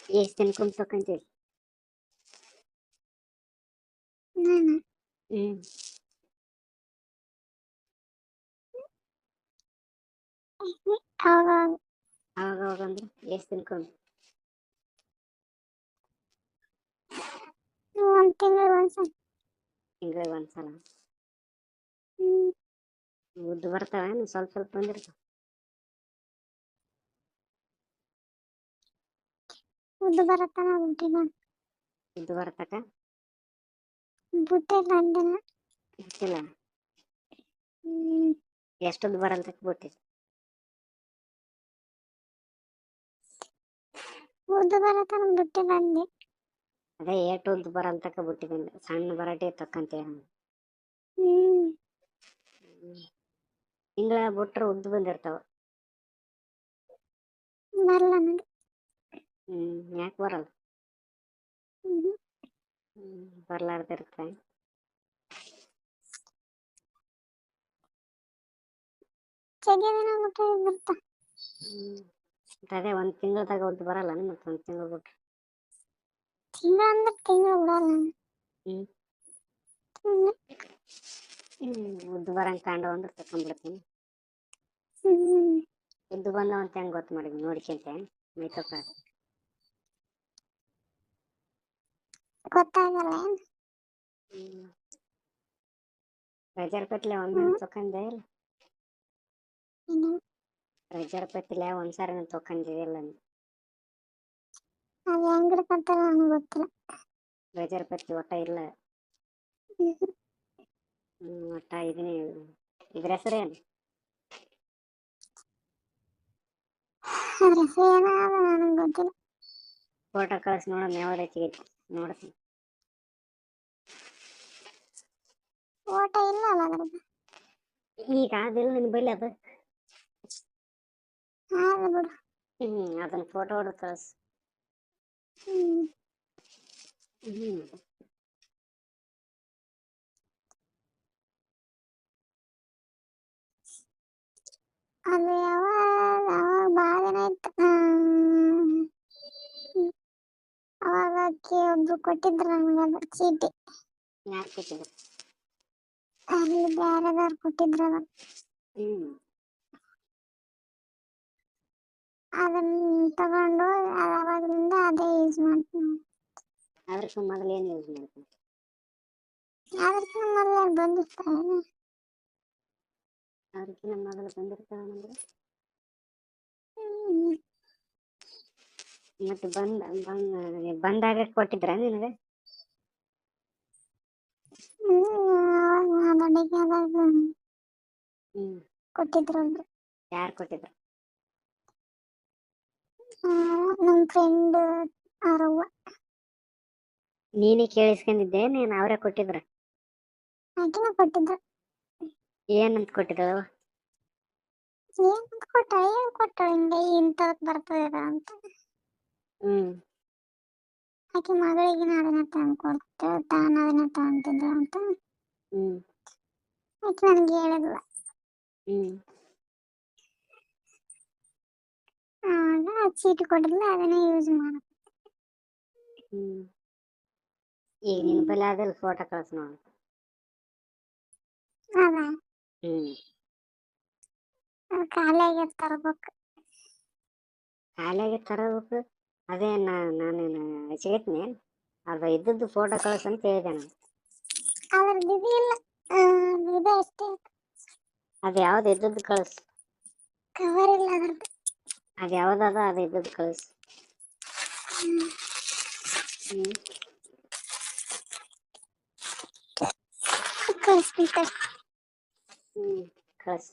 ಎಷ್ಟು ದಿನಕ್ಕೊಮ್ಮೆ ತಕೊಂತೀರಿ? ನಾನು ಹ್ಮ್ ಅವಾಗ ಅವಾಗ ಅಂದ್ರೆ ಎಷ್ಟು ದಿನಕ್ಕೊಮ್ಮೆ? ಒಂದ್ ತಿಂಗಳು ಒಂದ್ಸಲ. ತಿಂಗಳಿಗೆ ಒಂದ್ಸಲ. ಹ್ಮ್ ಉದ್ದು ಬರ್ತಾವೇನು ಸ್ವಲ್ಪ ಸ್ವಲ್ಪ ಬಂದಿರ್ತಾವ? ಉದ್ದು ಬರತ್ತನ ಬುಟ್ಟಿನ ಉದ್ದು ಬರ್ತಕ ಬುಟ್ಟೆ ಗಂಡನ. ಗೊತ್ತಿಲ್ಲ. ಹ್ಮ್ ಎಷ್ಟೊಂದು ಬರಲ್ತಕ್ಕ ಬಿಟ್ಟಿ? ಉದ್ದು ಬರತ್ತನ ಬುಟ್ಟೆ ಬಂದೆ. ಅದೇ ಏಟು ಉದ್ದು ಬರಲ್ತಕ್ಕ ಬಿಟ್ಟಿದ್ದೀನಿ, ಸಣ್ಣ ಬರಾಟೆ ತಕ್ಕಂತೀಯ? ಹ್ಮ್ ತಿಂಗಳ ಬಿಟ್ರೆ ಉದ್ದು ಬಂದಿರ್ತಾವ. ಬರಲ್ಲ ನನಗೆ. ಯಾಕೆ ಬರಲ್ಲ? ಹ್ಮ್ ಬರ್ಲಾರ್ದಿರುತ್ತೆ. ಜಗ್ಗದಿನ ಬಿಟ್ಟು ಬರ್ತಾ. ಅದೇ ಒಂದು ತಿಂಗಳದಾಗ ಉದ್ದು ಬರಲ್ಲ ಮತ್ತೆ ಒಂದು ತಿಂಗಳು ಬಿಟ್ರೆ? ತಿಂಗಳ ಅಂದ್ರೆ ತಿಂಗಳು ಬಿಡಲ್ಲ. ಹ್ಮ್ ಹ್ಮ್ ಉದ್ದು ಬರಂಗೆ ಕಾಂಡ ಅಂದ್ರೆ ತಕೊಂಡ್ಬಿಡ್ತೀನಿ. ಹ್ಮ್ ಉದ್ದು ಬಂದವ ಅಂತ ಹೆಂಗೆ ಗೊತ್ತು ಮಾಡಿ ನೋಡ್ಕೊಂತ ಮೇಕಪ್? ಗೊತ್ತಾಗಲ್ಲ ಏನು? ರಜಾರ್ ಪಟ್ಲೆ ಒಂದೊಂದು ಹ್ಮ್ ತಕೊಂಡೆ ಇಲ್ಲ? ಏನು ರಜಾರ್ ಪಟ್ಲೆ ಒಂದ್ಸಾರಿ ತಕೊಂಡಿದಿಲ್ಲ? ಅದು ಹೆಂಗಿರ್ಕಂತಾರ ನನಗೆ ಗೊತ್ತಿಲ್ಲ. ರಜಾರ್ ಪಟ್ಟಿ ಒಟ್ಟ ಇಲ್ಲ? ಒಟ್ಟ ಇದೀನಿ. ಇದ್ರ ಹೆಸರೇನು? ಅದ್ರ ಹೆಸರು ಏನಾದ ನನಗೆ ಗೊತ್ತಿಲ್ಲ. ಫೋಟೋ ಕಳಿಸಿ ನೋಡೋಣ ಯಾವ್ದೈತಿ ನೋಡ್ತೀನಿ. ಓಟ ಇಲ್ಲ ಅಲ್ಲ ಅದ್ರದ್ದು. ಈಗ ಅದಿಲ್ಲ ನಿನ್ ಬಲ್ಲಿ ಅದು? ಹಾಗೆ ಬಿಡು. ಅದನ್ನ ಫೋಟೋ ಹೊಡೆದು ಕಳಿಸು. ಹ್ಮ್ ಅದು ಯಾವಾಗ ಭಾಳ ದಿನ ಇತ್ತು. ಅವಾಗ ಅಕ್ಕಿ ಒಬ್ರು ಕೊಟ್ಟಿದ್ರು ನನಗೆ ಅದು ಚೀಟಿ. ಯಾರು ಕೊಟ್ಟಿದ್ರು? ಅಲ್ಲಿ ಬೇರೆದವ್ರು ಕೊಟ್ಟಿದ್ರು ಅದು. ಅದನ್ನ ತಗೊಂಡು ಅವಾಗಲಿಂದ ಅದೇ ಯೂಸ್ ಮಾಡ್ತೀನಿ. ಅದಕ್ಕೆ ಮೊದಲು ಏನು ಯೂಸ್ ಮಾಡ್ತೀನಿ? ಅದಕ್ಕಿಂತ ಮೊದಲು ಬಂದಿರ್ತಾವೆ. ಅದಕ್ಕಿಂತ ಮೊದಲು ಬಂದಿರ್ತಾವೆ ಮತ್ತೆ ಬಂದಾಗ ಕೊಟ್ಟಿದ್ರ ನಿನಗೆ? ಕೊಟ್ಟಿದ್ರು ಒಬ್ರು. ಯಾರು ಕೊಟ್ಟಿದ್ರು? ನಮ್ಮ ಫ್ರೆಂಡ್ ಅವರವ್ವ. ನೀನೇ ಕೇಳಿಸ್ಕೊಂಡಿದ್ದೆ ನೀನು ಅವರೇ ಕೊಟ್ಟಿದ್ರ? ಆಕಿನ ಕೊಟ್ಟಿದ್ರು. ಏನಂತ ಕೊಟ್ಟಿದ್ದವ? ಏನಂತ ಕೊಟ್ಟಾಳ ಏನು ಕೊಟ್ಟಾಳ ಹಿಂಗೆ ಇಂಥದಕ್ಕೆ ಬರ್ತದ ಅಂತ. ಆಕೆ ಮಗಳಿಗೆ ಅದನ್ನ ತಂದು ಕೊಡ್ತು, ತಾನು ಅದನ್ನ ತಗೊಂತಿದ್ದ ಅಂತ ಆಕೆ ನನಗೆ ಹೇಳಿದ್ಲ. ಆವಾಗ ಚೀಟಿ ಕೊಟ್ಟಿದ್ಲ, ಅದನ್ನೇ ಯೂಸ್ ಮಾಡ. ಈಗ ನಿನ್ನ ಬಲ್ಲಿ ಅದೆಲ್ಲ ಫೋಟೋ ಕಳಿಸ್ ನೋಡು. ಅದ ಖಾಲಿಯಾಗಿ ತರಬೇಕು. ಖಾಲಿಯಾಗಿ ತರಬೇಕು? ಅದೇ ನಾನು ಹಚ್ಚಿಗೆತ್ತೀನಿ. ಅದು ಇದ್ದದ್ದು ಫೋಟೋ ಕಳಿಸ್ ಅಂತ ಹೇಳಿದೆ ನಾನು. ಅದ್ರದ್ದು ಇದು ಇಲ್ಲ, ಇದು ಅಷ್ಟೇ. ಅದು ಯಾವ್ದು ಇದ್ದದ್ದು ಕಳಿಸ್. ಕವರ್ ಇಲ್ಲ ಅದ್ರದ್ದು. ಅದು ಯಾವ್ದದ ಅದು ಇದ್ದದ್ದು ಕಳಿಸ್. ಕಳಿಸ್ತೀನಿ. ಕಳಿಸ್.